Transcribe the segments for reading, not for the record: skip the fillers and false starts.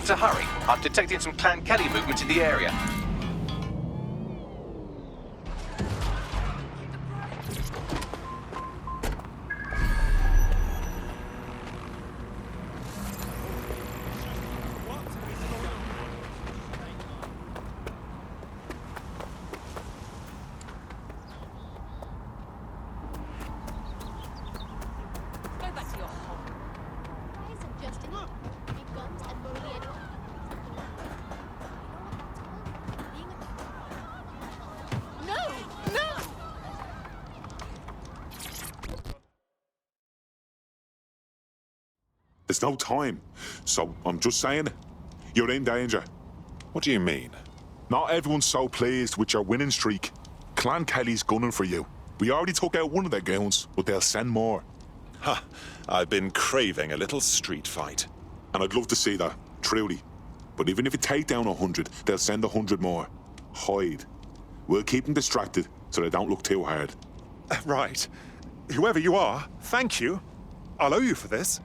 Everyone to hurry. I'm detecting some Clan Kelly movement in the area. There's no time. So I'm just saying, you're in danger. What do you mean? Not everyone's so pleased with your winning streak. Clan Kelly's gunning for you. We already took out one of their goons, but they'll send more. Ha! I've been craving a little street fight. And I'd love to see that, truly. But even if you take down 100, they'll send 100 more. Hide. We'll keep them distracted so they don't look too hard. Right. Whoever you are, thank you. I'll owe you for this.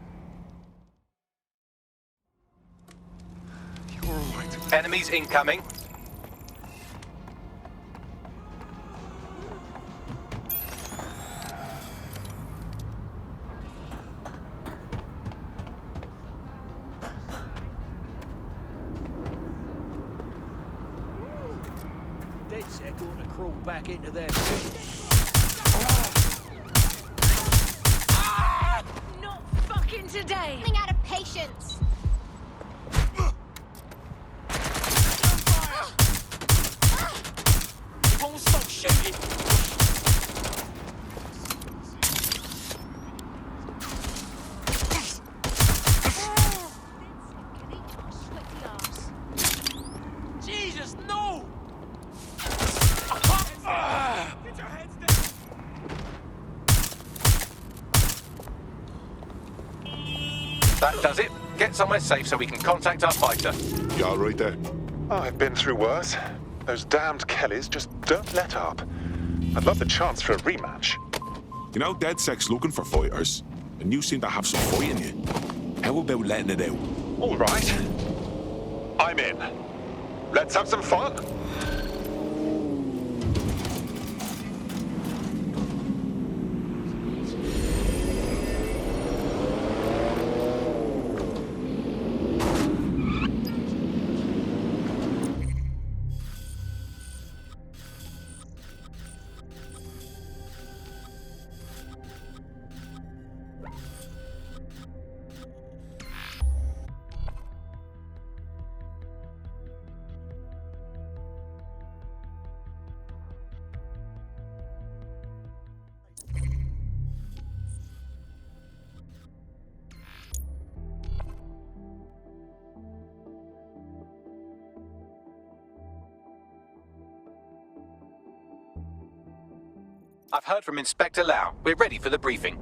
You're all right. Enemies incoming. They're going to crawl back into their Not fucking today! Running out of patience. You won't stop shooting! Jesus, no! Get your heads down! That does it. Get somewhere safe so we can contact our fighter. You all right there? I've been through worse. Those damned Kellys just don't let up. I'd love the chance for a rematch. You know, DedSec's looking for fighters, and you seem to have some fight in you. How about letting it out? All right. I'm in. Let's have some fun. I've heard from Inspector Lau. We're ready for the briefing.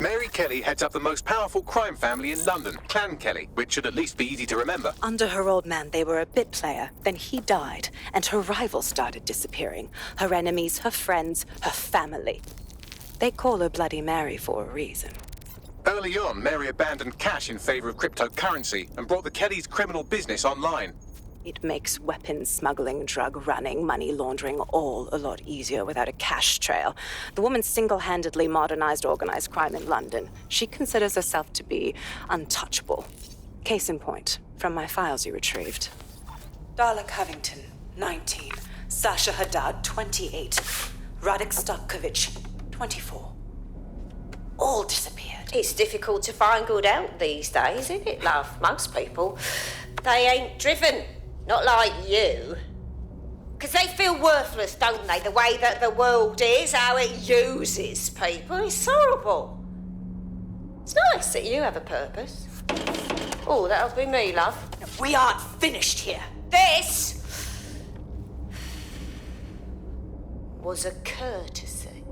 Mary Kelly heads up the most powerful crime family in London, Clan Kelly, which should at least be easy to remember. Under her old man, they were a bit player. Then he died, and her rivals started disappearing. Her enemies, her friends, her family. They call her Bloody Mary for a reason. Early on, Mary abandoned cash in favor of cryptocurrency and brought the Kellys' criminal business online. It makes weapons smuggling, drug running, money laundering all a lot easier without a cash trail. The woman single-handedly modernized organized crime in London. She considers herself to be untouchable. Case in point, from my files you retrieved. Darla Covington, 19. Sasha Haddad, 28. Radek Starkovich, 24. All disappeared. It's difficult to find good help these days, isn't it, love? Most people, they ain't driven. Not like you. Because they feel worthless, don't they? The way that the world is, how it uses people. It's horrible. It's nice that you have a purpose. Oh, that'll be me, love. We aren't finished here. This was a courtesy.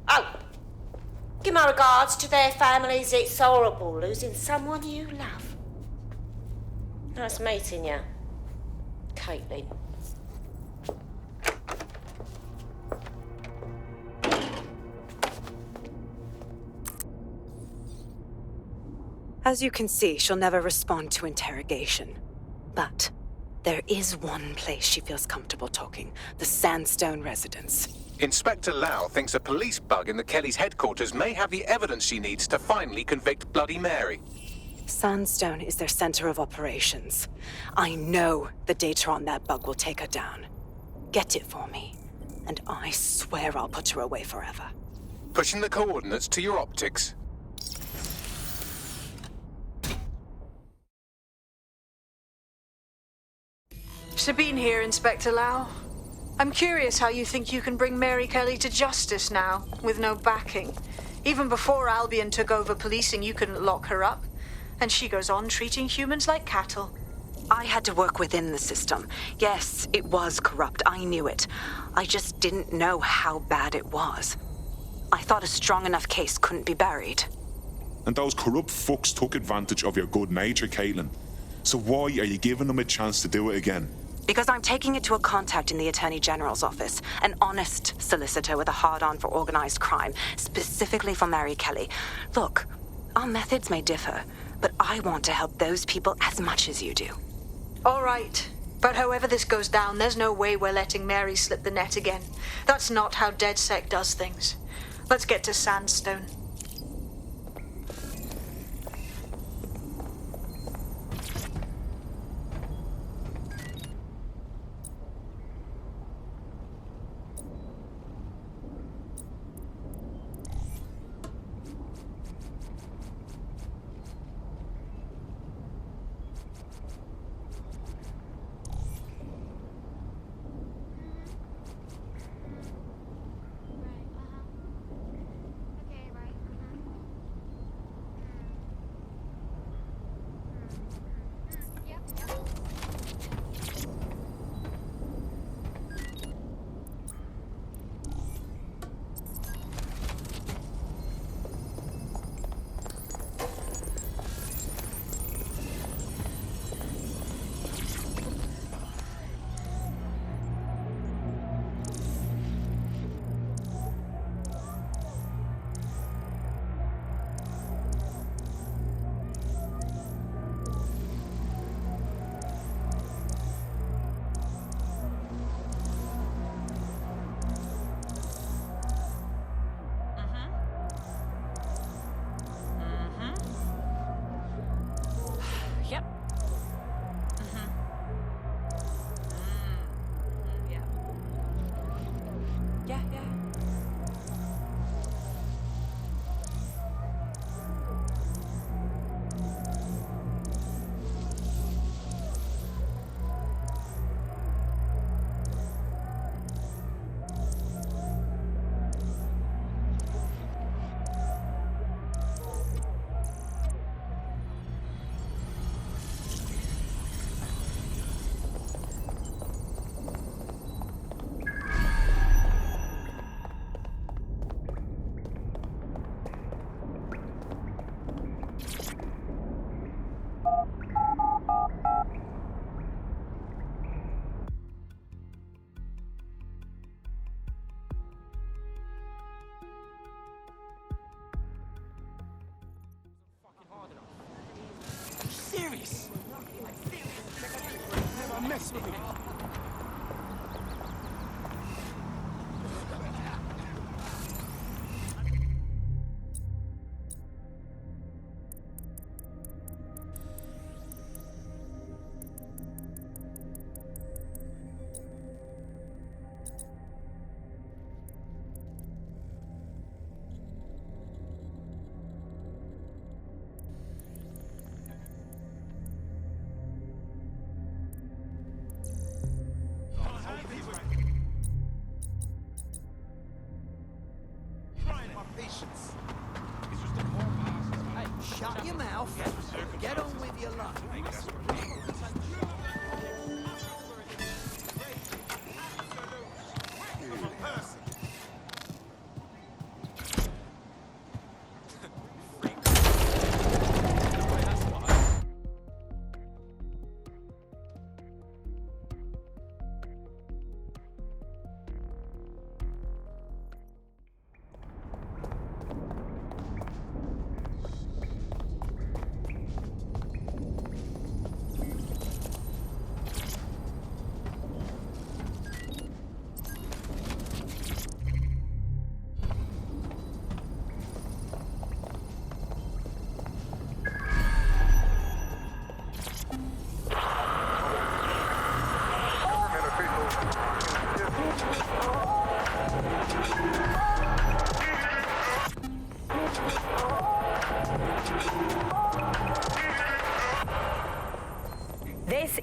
Oh! Give my regards to their families. It's horrible losing someone you love. Nice meeting you, Caitlin. As you can see, she'll never respond to interrogation. But there is one place she feels comfortable talking, the Sandstone residence. Inspector Lau thinks a police bug in the Kellys' headquarters may have the evidence she needs to finally convict Bloody Mary. Sandstone is their center of operations. I know the data on that bug will take her down. Get it for me, and I swear I'll put her away forever. Pushing the coordinates to your optics. Sabine here, Inspector Lau. I'm curious how you think you can bring Mary Kelly to justice now, with no backing. Even before Albion took over policing, you couldn't lock her up. And she goes on treating humans like cattle. I had to work within the system. Yes, it was corrupt. I knew it. I just didn't know how bad it was. I thought a strong enough case couldn't be buried. And those corrupt fucks took advantage of your good nature, Caitlin. So why are you giving them a chance to do it again? Because I'm taking it to a contact in the Attorney General's office, an honest solicitor with a hard-on for organized crime, specifically for Mary Kelly. Look, our methods may differ, but I want to help those people as much as you do. All right. But however this goes down, there's no way we're letting Mary slip the net again. That's not how DedSec does things. Let's get to Sandstone. Serious? Never mess with me. Shut your mouth. Get on with your life.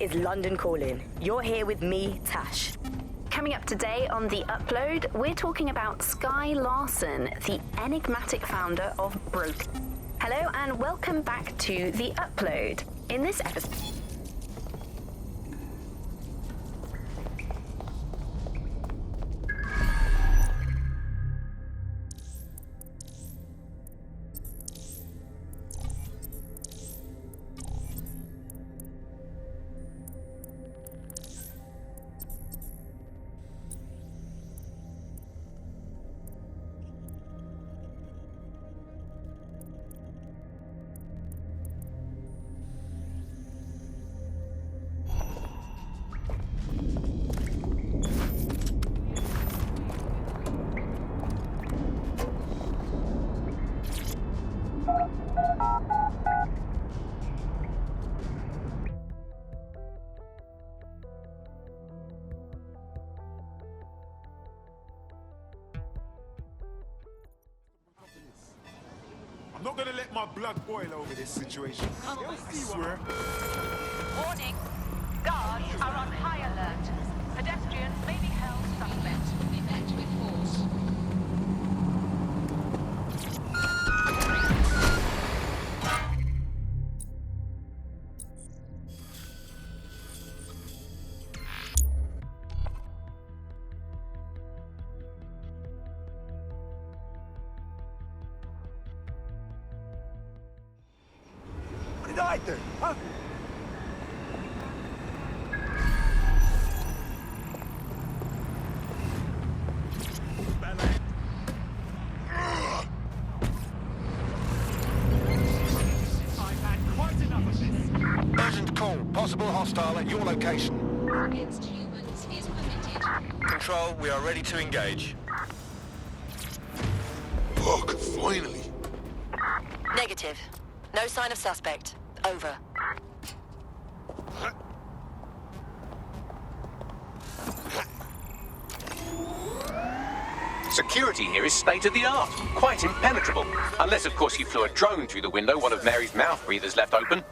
is London Calling. You're here with me, Tash. Coming up today on The Upload, we're talking about Sky Larson, the enigmatic founder of Broke. Hello and welcome back to The Upload. In this episode... I'm not gonna let my blood boil over this situation. I swear. Warning. Guards are on high alert. Pedestrians may be held suspect. Be met with force. What did I do? Huh? I've had quite enough of this. Urgent call. Possible hostile at your location. Against humans is permitted. Control, we are ready to engage. Fuck, finally. Negative. No sign of suspect. Over. Security here is state-of-the-art, quite impenetrable. Unless, of course, you flew a drone through the window one of Mary's mouth breathers left open.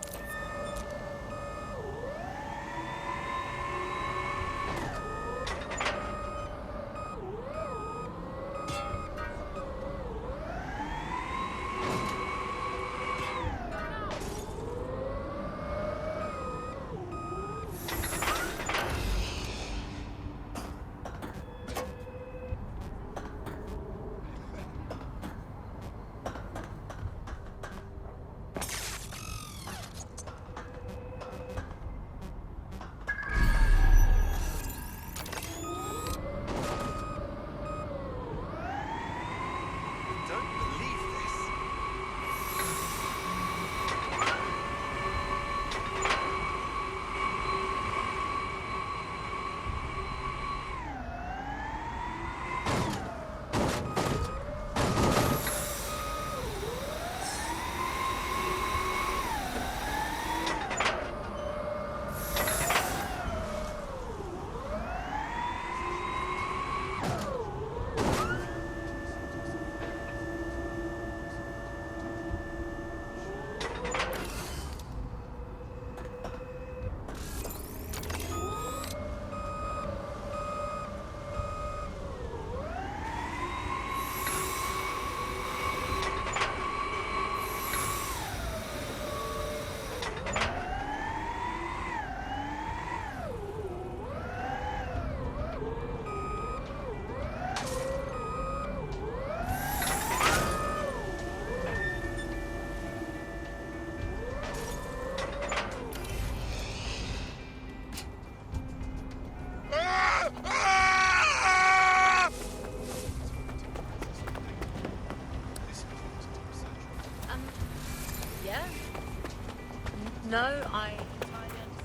Yeah? No, I entirely understand.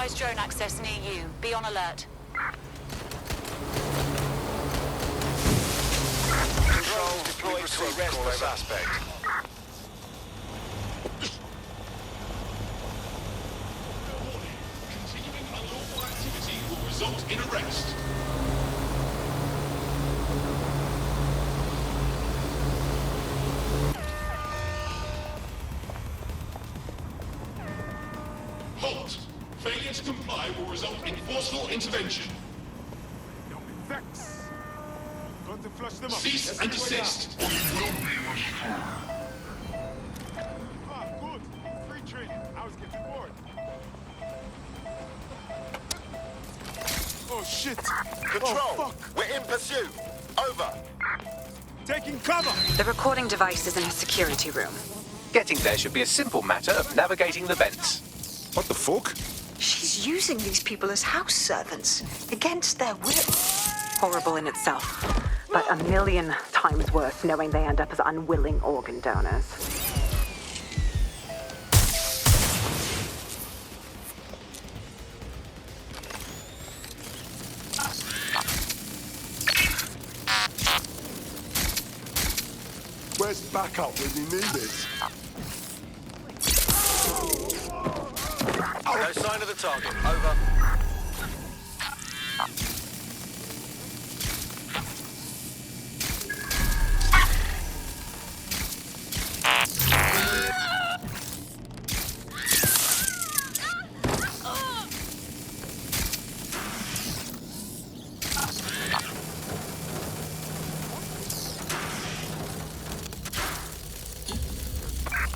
Unauthorized drone access near you. Be on alert. Control deployed to arrest the suspect. Continuing unlawful activity will result in arrest. Halt! Failure to comply will result in forceful intervention. Vex. Got to flush them up. Cease and desist, or you will be restored. Ah, good. Free training. I was getting bored. Oh, shit. Control, Oh, fuck. we're in pursuit. Over. Taking cover. The recording device is in a security room. Getting there should be a simple matter of navigating the vents. What the fuck? She's using these people as house servants, against their will. Horrible in itself, but a million times worse knowing they end up as unwilling organ donors. Where's backup when you need it? No sign of the target. Over.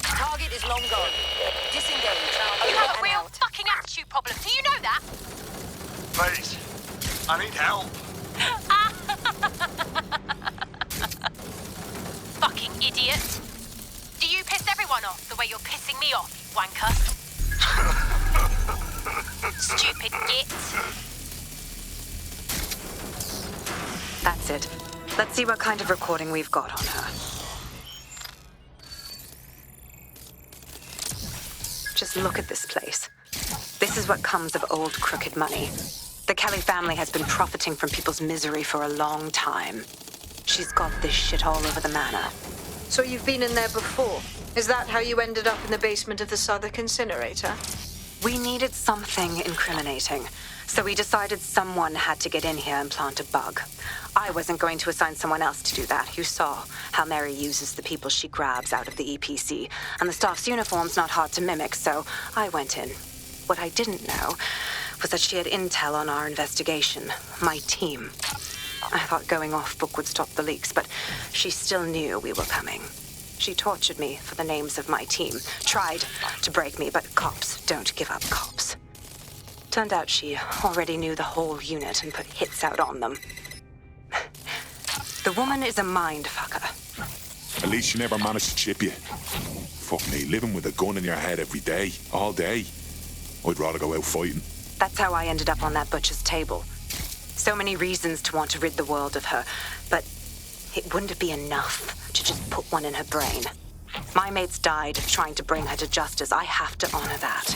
Target is long gone. Disengage. You have a real fucking attitude problem. Do you know that? Please. I need help. Fucking idiot. Do you piss everyone off the way you're pissing me off, you wanker? Stupid git. That's it. Let's see what kind of recording we've got on her. Just look at this place. This is what comes of old crooked money. The Kelly family has been profiting from people's misery for a long time. She's got this shit all over the manor. So you've been in there before? Is that how you ended up in the basement of the Southwark incinerator? We needed something incriminating, so we decided someone had to get in here and plant a bug. I wasn't going to assign someone else to do that. You saw how Mary uses the people she grabs out of the EPC, and the staff's uniform's not hard to mimic, so I went in. What I didn't know was that she had intel on our investigation, my team. I thought going off book would stop the leaks, but she still knew we were coming. She tortured me for the names of my team, tried to break me, but cops don't give up cops. Turned out she already knew the whole unit and put hits out on them. The woman is a mind fucker. At least she never managed to chip you. Fuck me, living with a gun in your head every day, all day. I'd rather go out fighting. That's how I ended up on that butcher's table. So many reasons to want to rid the world of her, but it wouldn't be enough to just put one in her brain. My mates died trying to bring her to justice. I have to honor that.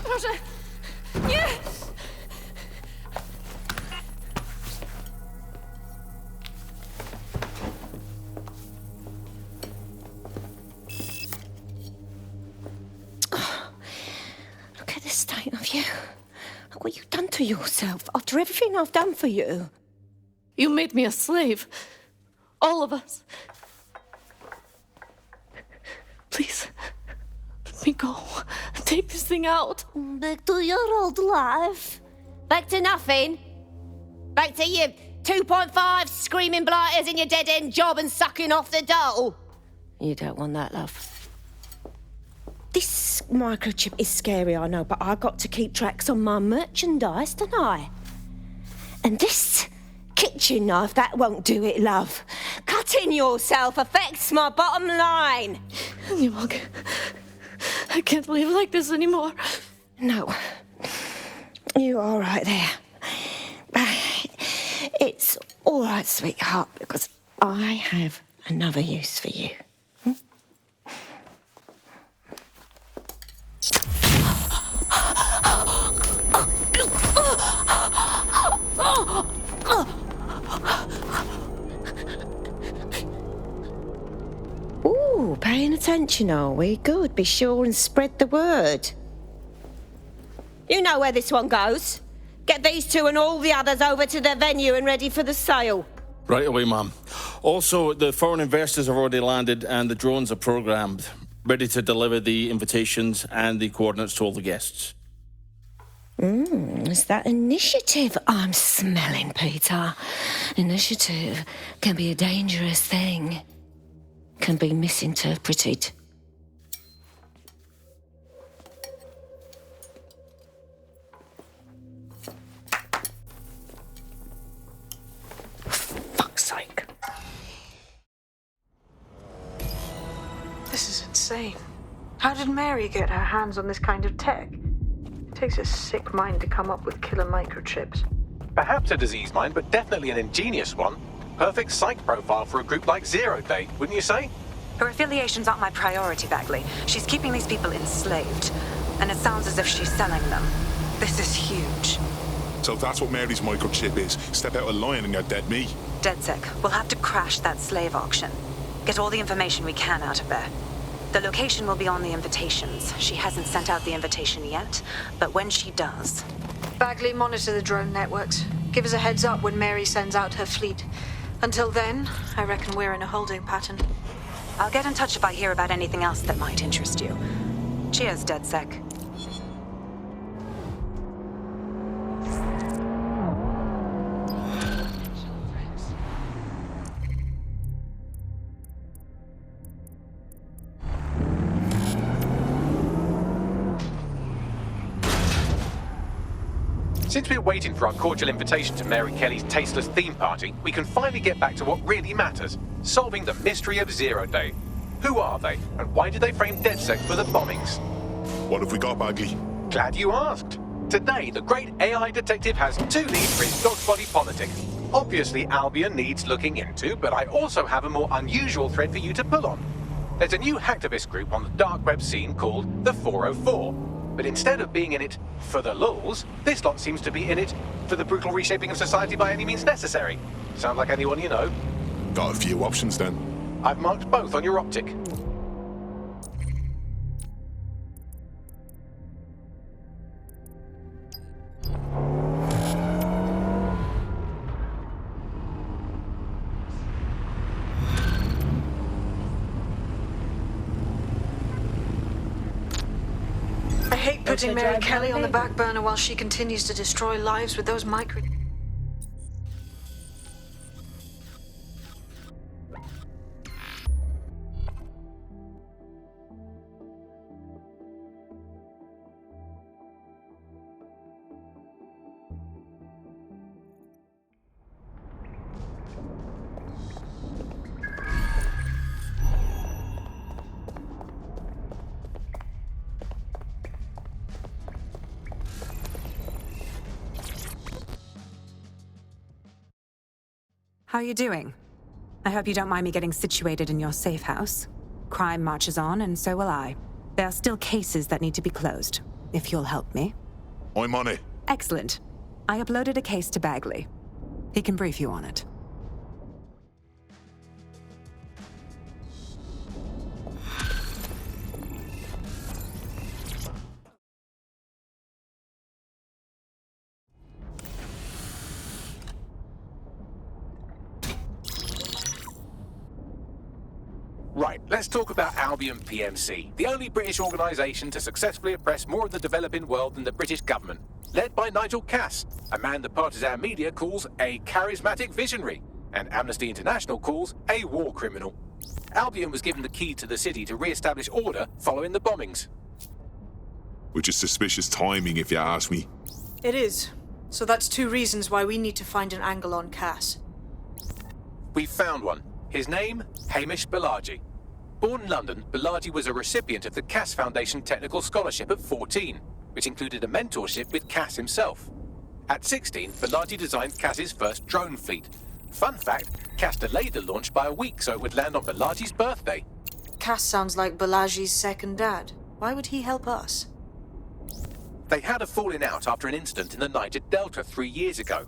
Proszę! Nie! Look at the state of you. Look what you've done to yourself after everything I've done for you. You made me a slave. All of us. Please, let me go. Take this thing out. Back to your old life. Back to nothing. Back to you 2.5 screaming blighters in your dead-end job and sucking off the dole. You don't want that, love. This microchip is scary, I know, but I got to keep tracks on my merchandise, don't I? And this kitchen knife, that won't do it, love. Cutting yourself affects my bottom line. I can't live like this anymore. No. You're all right there. It's all right, sweetheart, because I have another use for you. Ooh, paying attention, are we? Good. Be sure and spread the word. You know where this one goes. Get these two and all the others over to their venue and ready for the sale. Right away, Ma'am. Also, the foreign investors have already landed and the drones are programmed, ready to deliver the invitations and the coordinates to all the guests. Is that initiative I'm smelling, Peter? Initiative can be a dangerous thing. Can be misinterpreted. Fuck's sake. This is insane. How did Mary get her hands on this kind of tech? It takes a sick mind to come up with killer microchips. Perhaps a disease mind, but definitely an ingenious one. Perfect psych profile for a group like Zero Day, wouldn't you say? Her affiliations aren't my priority, Bagley. She's keeping these people enslaved. And it sounds as if she's selling them. This is huge. So that's what Mary's microchip is. Step out of line and you're dead meat. DedSec, we'll have to crash that slave auction. Get all the information we can out of there. The location will be on the invitations. She hasn't sent out the invitation yet, but when she does... Bagley, monitor the drone networks. Give us a heads up when Mary sends out her fleet. Until then, I reckon we're in a holding pattern. I'll get in touch if I hear about anything else that might interest you. Cheers, DedSec. Since we're waiting for our cordial invitation to Mary Kelly's tasteless theme party, we can finally get back to what really matters, solving the mystery of Zero Day. Who are they, and why did they frame DedSec for the bombings? What have we got, Bagley? Glad you asked. Today, the great AI detective has two leads for his dog's body politic. Obviously, Albion needs looking into, but I also have a more unusual thread for you to pull on. There's a new hacktivist group on the dark web scene called the 404. But instead of being in it for the lulz, this lot seems to be in it for the brutal reshaping of society by any means necessary. Sound like anyone you know? Got a few options then. I've marked both on your optic. I hate putting Mary Kelly on the back burner while she continues to destroy lives with those micro... How are you doing? I hope you don't mind me getting situated in your safe house. Crime marches on, and so will I. There are still cases that need to be closed, if you'll help me. I'm on it. Excellent. I uploaded a case to Bagley. He can brief you on it. Right, let's talk about Albion PMC, the only British organisation to successfully oppress more of the developing world than the British government, led by Nigel Cass, a man the partisan media calls a charismatic visionary, and Amnesty International calls a war criminal. Albion was given the key to the city to re-establish order following the bombings. Which is suspicious timing, if you ask me. It is. So that's two reasons why we need to find an angle on Cass. We've found one. His name, Hamish Balaji. Born in London, Balaji was a recipient of the Cass Foundation Technical Scholarship at 14, which included a mentorship with Cass himself. At 16, Balaji designed Cass's first drone fleet. Fun fact, Cass delayed the launch by a week so it would land on Balaji's birthday. Cass sounds like Balaji's second dad. Why would he help us? They had a falling out after an incident in the Niger Delta 3 years ago.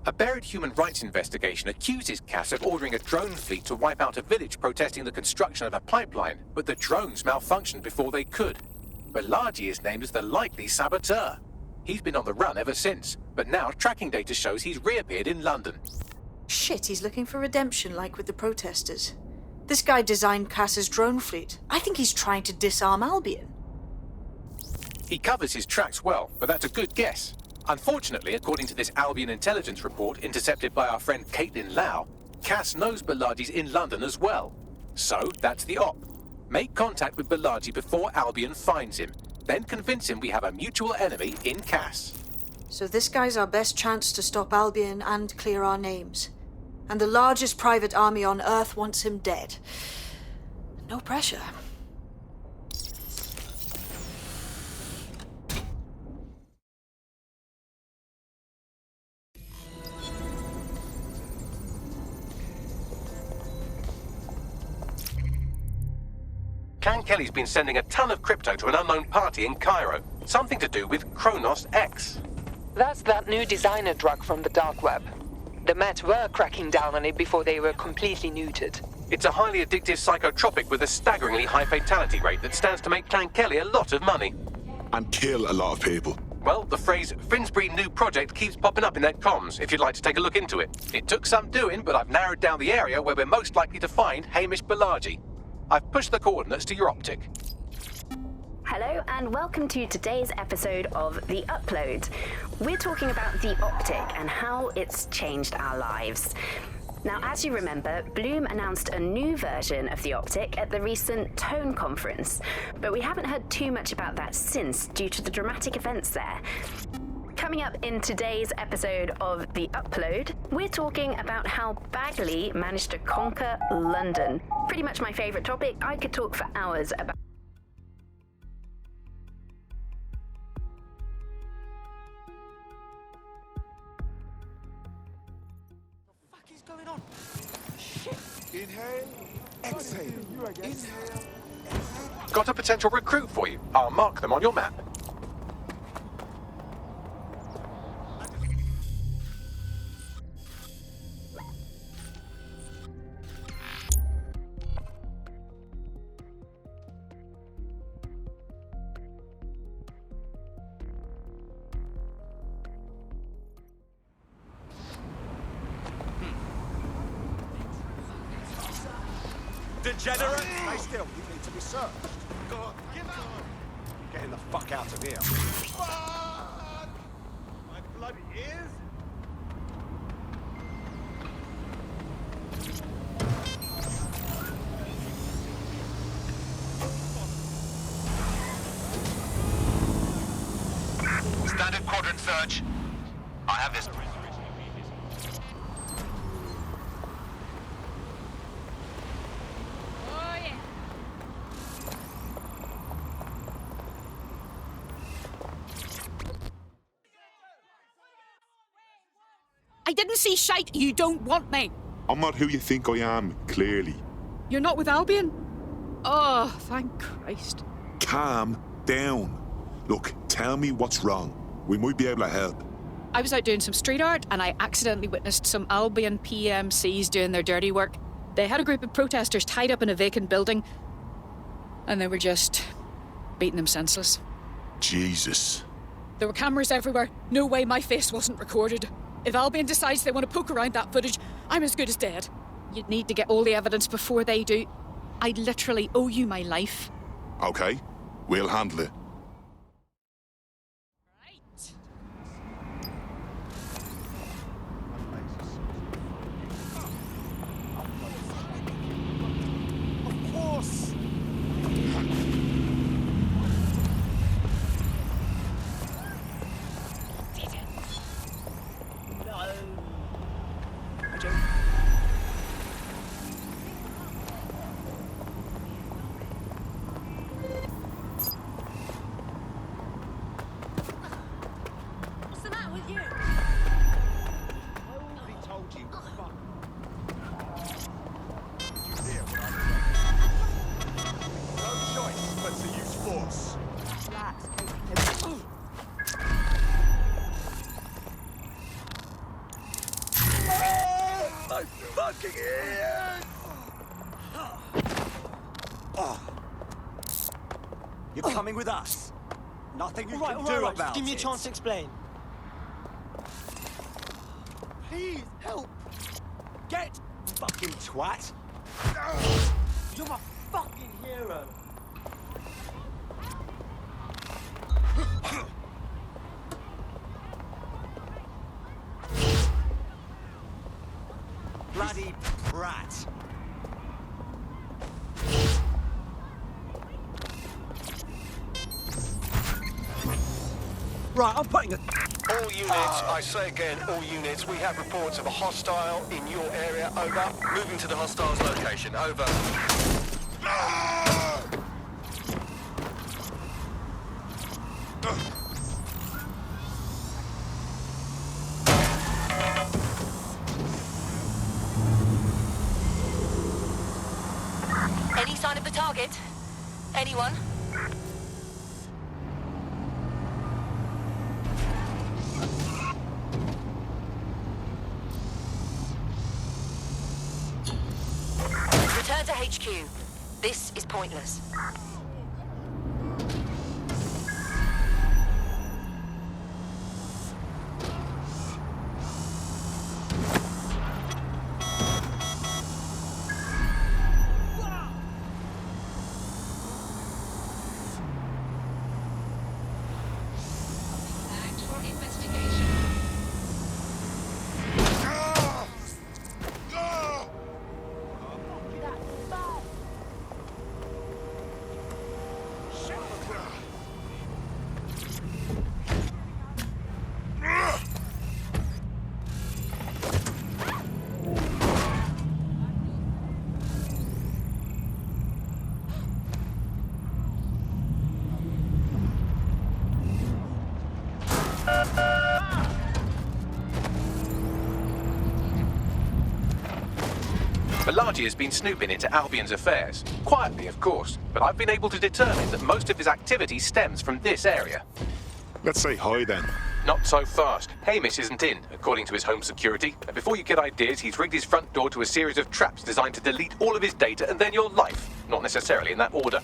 A buried human rights investigation accuses Cass of ordering a drone fleet to wipe out a village protesting the construction of a pipeline, but the drones malfunctioned before they could. Balaji is named as the likely saboteur. He's been on the run ever since, but now tracking data shows he's reappeared in London. Shit, he's looking for redemption like with the protesters. This guy designed Cass's drone fleet. I think he's trying to disarm Albion. He covers his tracks well, but that's a good guess. Unfortunately, according to this Albion intelligence report intercepted by our friend Caitlin Lau, Cass knows Balaji's in London as well. So, that's the op. Make contact with Balaji before Albion finds him. Then convince him we have a mutual enemy in Cass. So this guy's our best chance to stop Albion and clear our names. And the largest private army on Earth wants him dead. No pressure. Clan Kelly's been sending a ton of crypto to an unknown party in Cairo. Something to do with Kronos X. That's that new designer drug from the dark web. The Met were cracking down on it before they were completely neutered. It's a highly addictive psychotropic with a staggeringly high fatality rate that stands to make Clan Kelly a lot of money. And kill a lot of people. Well, the phrase Finsbury New Project keeps popping up in their comms, if you'd like to take a look into it. It took some doing, but I've narrowed down the area where we're most likely to find Hamish Balaji. I've pushed the coordinates to your optic. Hello and welcome to today's episode of The Upload. We're talking about the optic and how it's changed our lives. Now, as you remember, Bloom announced a new version of the optic at the recent Tone conference, but we haven't heard too much about that since due to the dramatic events there. Coming up in today's episode of The Upload, we're talking about how Bagley managed to conquer London. Pretty much my favourite topic. I could talk for hours about. What is going on? Shit. Inhale, exhale. Inhale. Got a potential recruit for you. I'll mark them on your map. Degenerate! Stay still. You need to be searched. Getting the fuck out of here. My bloody ears! Standard quadrant search. I have this. I didn't see shite. You don't want me. I'm not who you think I am, clearly. You're not with Albion? Oh, thank Christ. Calm down. Look, tell me what's wrong. We might be able to help. I was out doing some street art and I accidentally witnessed some Albion PMCs doing their dirty work. They had a group of protesters tied up in a vacant building and they were just beating them senseless. Jesus. There were cameras everywhere. No way my face wasn't recorded. If Albion decides they want to poke around that footage, I'm as good as dead. You'd need to get all the evidence before they do. I literally owe you my life. Okay, we'll handle it. Of course. What's the matter with you? I already told you. Fuck. Did you hear what I said? No choice but to use force. My fucking ears! You're coming with us. Nothing you can do about it. Give me a chance to explain. Please help! Get fucking twat! You're my fucking hero. Bloody brat! Right, I'm putting a... All units, I say again, all units, we have reports of a hostile in your area, over. Moving to the hostile's location, over. Any sign of the target? Anyone? Return to HQ. This is pointless. Balaji has been snooping into Albion's affairs. Quietly, of course, but I've been able to determine that most of his activity stems from this area. Let's say hi then. Not so fast. Hamish isn't in, according to his home security. And before you get ideas, he's rigged his front door to a series of traps designed to delete all of his data and then your life. Not necessarily in that order.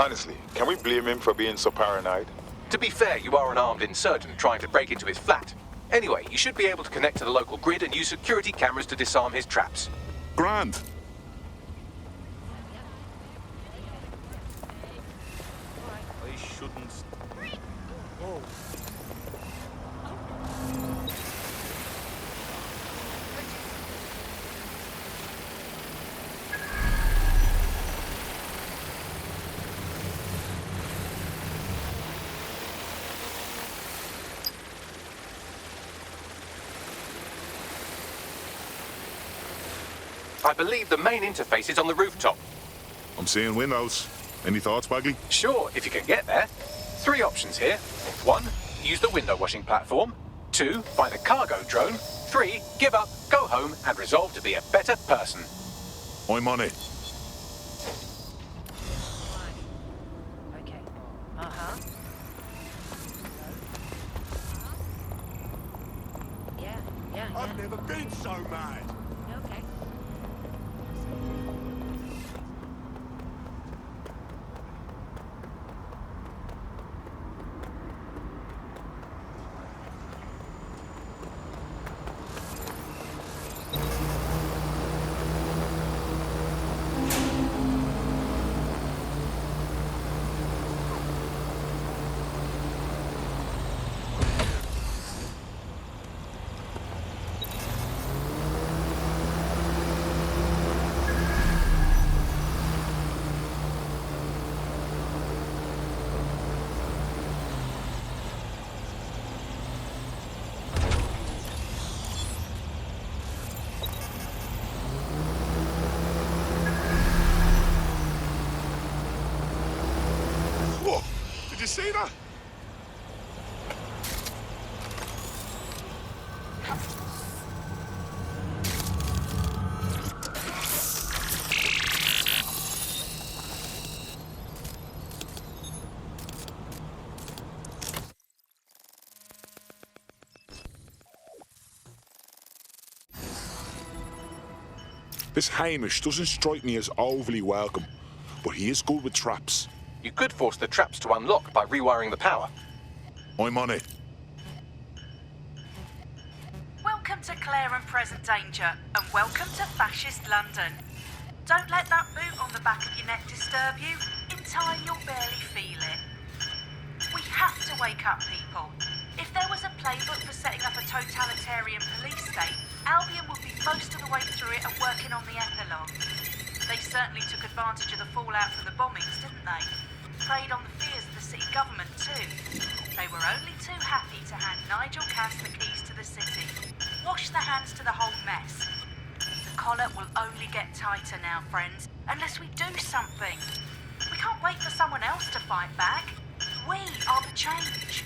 Honestly, can we blame him for being so paranoid? To be fair, you are an armed insurgent trying to break into his flat. Anyway, you should be able to connect to the local grid and use security cameras to disarm his traps. Grand. I shouldn't. Oh. I believe the main interface is on the rooftop. I'm seeing windows. Any thoughts, Bagley? Sure, if you can get there. 3 options here. 1, use the window washing platform. 2, find a cargo drone. 3, give up, go home, and resolve to be a better person. I'm on it. Okay. Uh-huh. Yeah. I've never been so mad. Okay. Whoa! Did you see that? This Hamish doesn't strike me as overly welcome, but he is good with traps. You could force the traps to unlock by rewiring the power. I'm on it. Welcome to Claire and Present Danger, and welcome to Fascist London. Don't let that boot on the back of your neck disturb you. In time, you'll barely feel it. We have to wake up people. If there was a playbook for setting up a totalitarian police state, Albion would be most of the way through it and working on the epilogue. They certainly took advantage of the fallout from the bombings, didn't they? Preyed on the fears of the city government too. They were only too happy to hand Nigel Cass the keys to the city. Wash their hands to the whole mess. The collar will only get tighter now, friends, unless we do something. We can't wait for someone else to fight back. We are the change.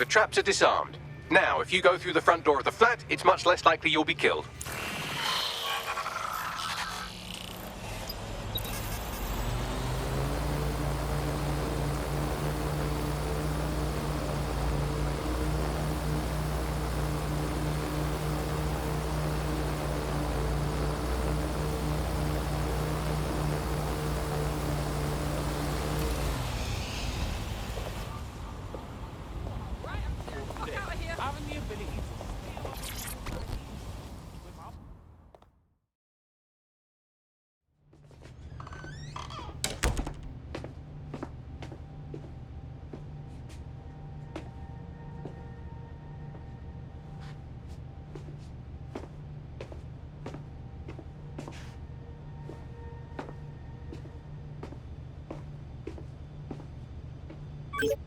The traps are disarmed. Now, if you go through the front door of the flat, it's much less likely you'll be killed.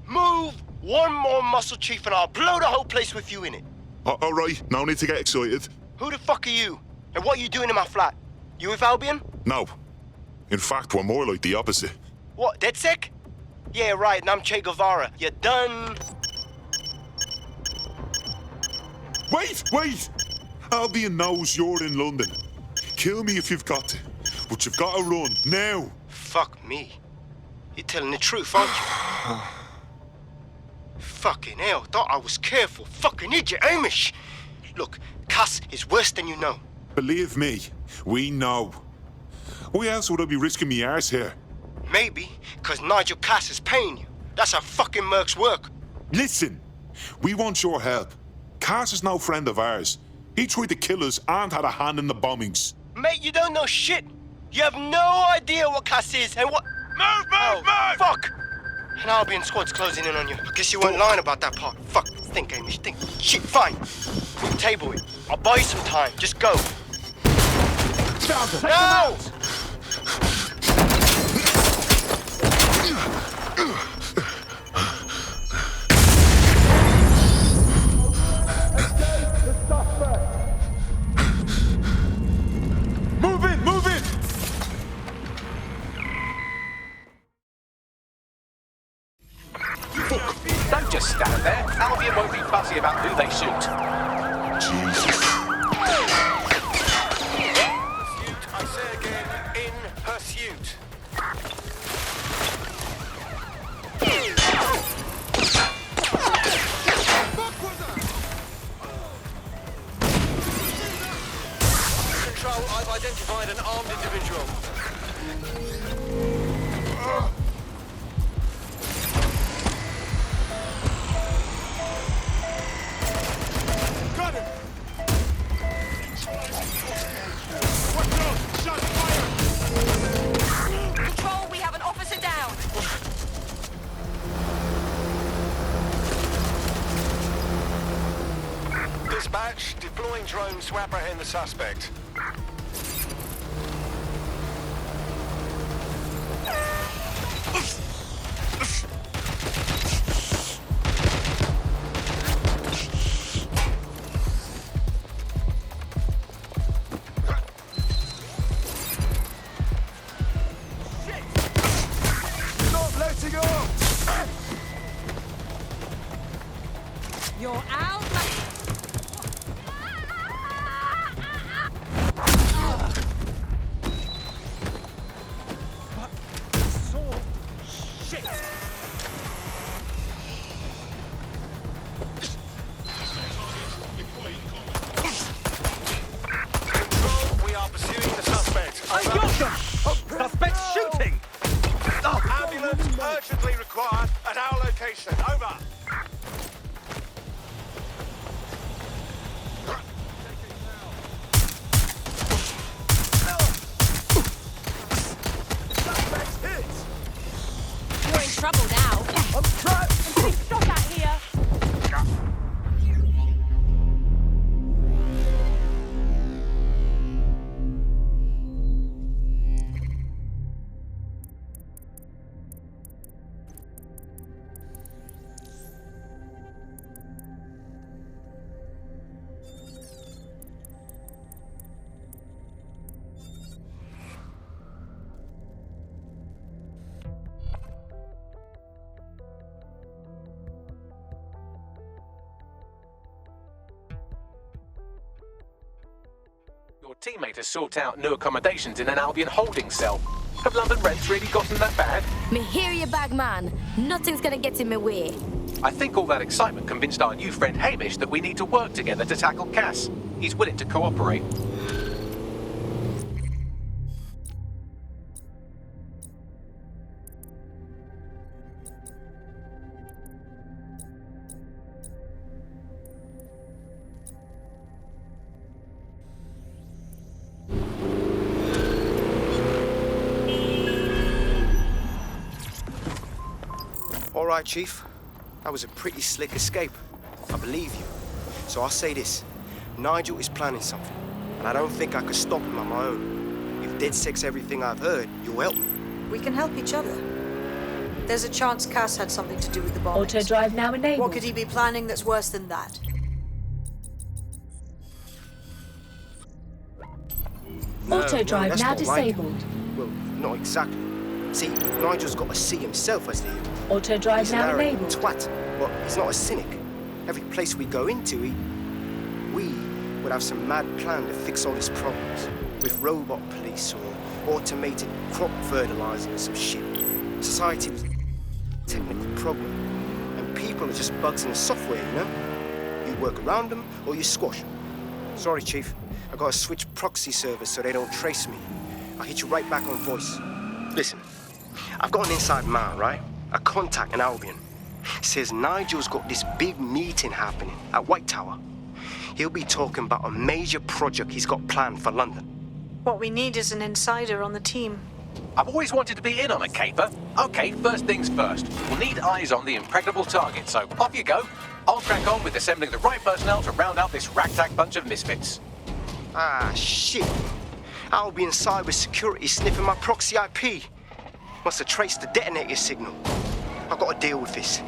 Move one more muscle, Chief, and I'll blow the whole place with you in it. All right, no need to get excited. Who the fuck are you? And what are you doing in my flat? You with Albion? No. In fact, we're more like the opposite. What, DedSec? Yeah, right, and I'm Che Guevara. You done? Wait! Albion knows you're in London. Kill me if you've got to, but you've got to run, now. Fuck me. You're telling the truth, aren't you? Fucking hell, thought I was careful. Fucking idiot, Amish. Look, Cass is worse than you know. Believe me, we know. Why else would I be risking me arse here? Maybe, because Nigel Cass is paying you. That's how fucking mercs work. Listen, we want your help. Cass is no friend of ours. He tried to kill us and had a hand in the bombings. Mate, you don't know shit. You have no idea what Cass is and what... Move! Fuck! An Albion squad's closing in on you. I guess you weren't lying about that part. Fuck, think, Amish, think. Shit, fine. We'll table it. I'll buy you some time. Just go. No! Move it! Don't just stand there. Albion won't be fussy about who they shoot. Jesus. Pursuit, I say again, in pursuit. Control, I've identified an armed individual. Got him! Control, we have an officer down. Dispatch, deploying drone to apprehend the suspect. Not letting up! You're out. Shit! Control, we are pursuing the suspect. I got them! Oh, suspect's shooting! Ambulance urgently required at our location. Over. Suspect's hit! You're in trouble now. I'm trapped! I'm being shot at here. teammate to sort out new accommodations in an Albion holding cell. Have London rents really gotten that bad? Me hear you, bag man. Nothing's gonna get in my way. I think all that excitement convinced our new friend Hamish that we need to work together to tackle Cass. He's willing to cooperate. All right, Chief. That was a pretty slick escape. I believe you. So I'll say this. Nigel is planning something, and I don't think I could stop him on my own. If DedSec's everything I've heard, you'll help me. We can help each other. There's a chance Cass had something to do with the bombings. Auto drive now enabled. What could he be planning that's worse than that? Auto drive that's now not disabled. Like well, not exactly. See, Nigel's got to see himself as the Auto drive he's an now arrogant enabled. twat, but he's not a cynic. Every place we go into, we would have some mad plan to fix all his problems. With robot police or automated crop fertilizer and some shit. Society was a technical problem, and people are just bugs in the software, you know? You work around them or you squash them. Sorry, Chief. I gotta switch proxy servers so they don't trace me. I'll hit you right back on voice. Listen, I've got an inside man, right? A contact in Albion. Says Nigel's got this big meeting happening at White Tower. He'll be talking about a major project he's got planned for London. What we need is an insider on the team. I've always wanted to be in on a caper. Okay, first things first. We'll need eyes on the impregnable target, so off you go. I'll crack on with assembling the right personnel to round out this ragtag bunch of misfits. Ah, shit. Albion cybersecurity sniffing my proxy IP. Must have traced the detonator signal. I've got to deal with this.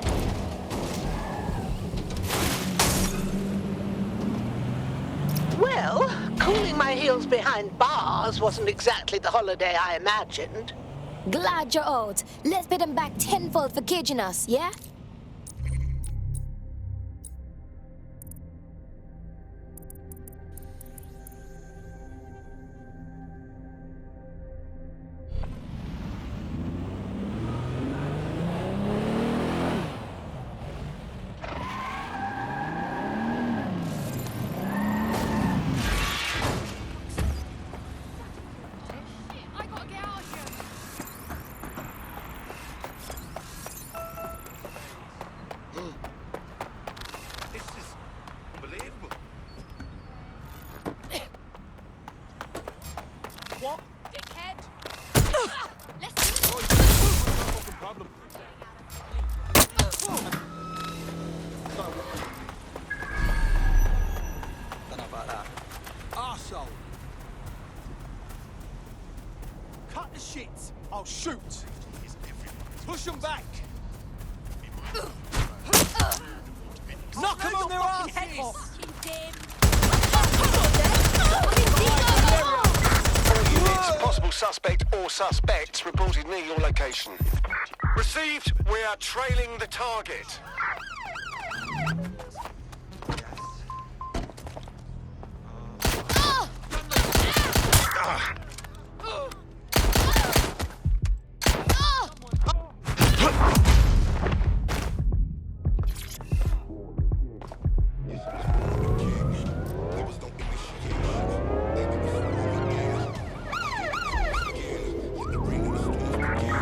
Well, cooling my heels behind bars wasn't exactly the holiday I imagined. Glad you're out. Let's pay them back tenfold for caging us, yeah? Cut the shit! I'll shoot! Push them back! Knock them on their asses! All units, possible suspect or suspects reported near your location. Received, we are trailing the target.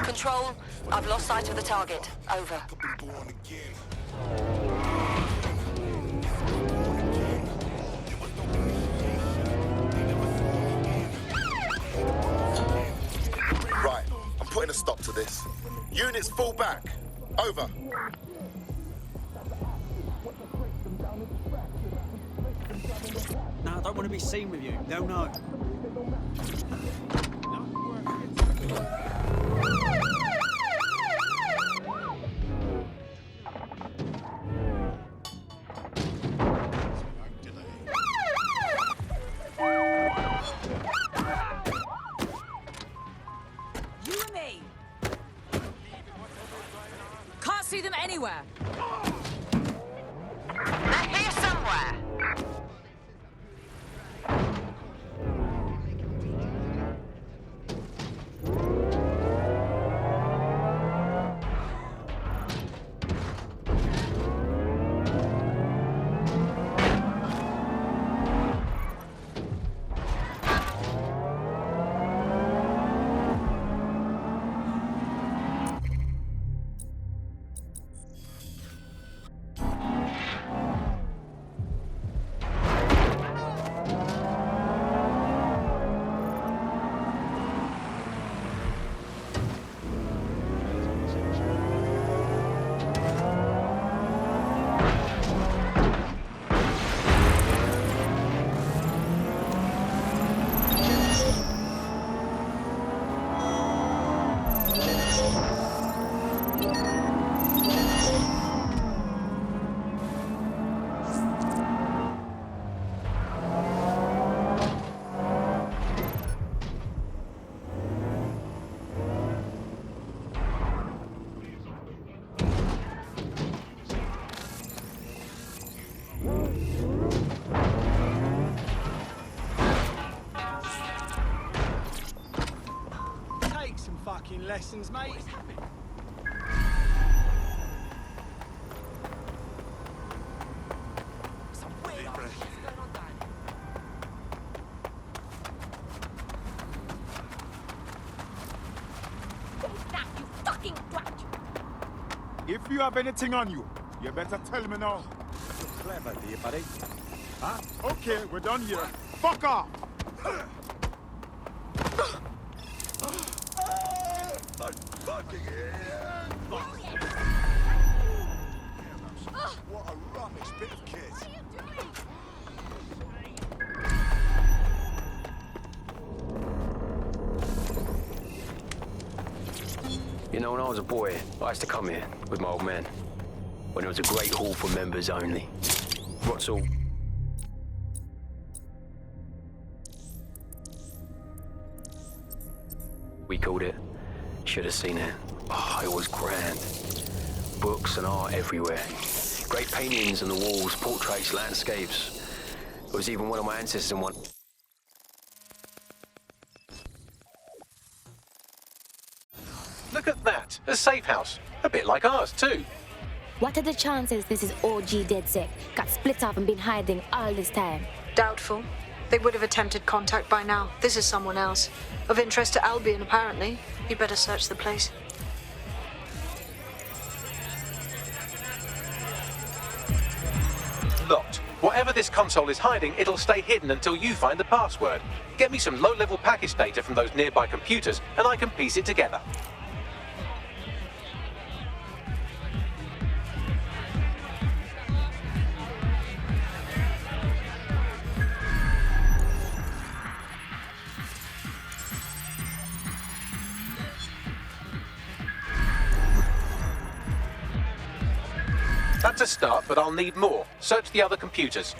Control, I've lost sight of the target. Over. Right, I'm putting a stop to this. Units fall back. Over. No, I don't want to be seen with you. They'll know. You and me. Can't see them anywhere. They're here somewhere. lessons, mate. If you have anything on you, you better tell me now. You're clever, dear buddy. Huh? Okay, we're done here. Fuck off! I'm fucking here! What a rubbish bit of kit. You know, when I was a boy, I used to come here with my old man. When it was a great hall for members only. What's all? We called it. Should have seen it. Oh, it was grand. Books and art everywhere. Great paintings on the walls, portraits, landscapes. There was even one of my ancestors in one. Look at that, a safe house. A bit like ours, too. What are the chances this is OG DedSec? Got split off and been hiding all this time. Doubtful. They would have attempted contact by now. This is someone else. Of interest to Albion, apparently. You better search the place. Locked. Whatever this console is hiding, it'll stay hidden until you find the password. Get me some low-level package data from those nearby computers, and I can piece it together. That's a start, but I'll need more. Search the other computers.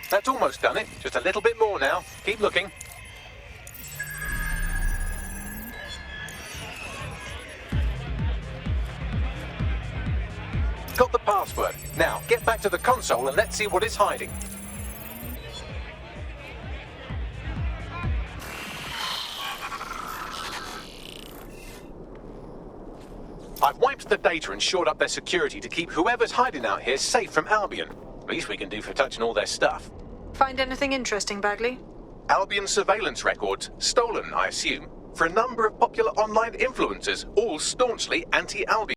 That's almost done it. Just a little bit more now. Keep looking. Got the password. Now, get back to the console and let's see what it's hiding. I've wiped the data and shored up their security to keep whoever's hiding out here safe from Albion. Least we can do for touching all their stuff. Find anything interesting, Bagley? Albion surveillance records, stolen, I assume, for a number of popular online influencers, all staunchly anti-Albion.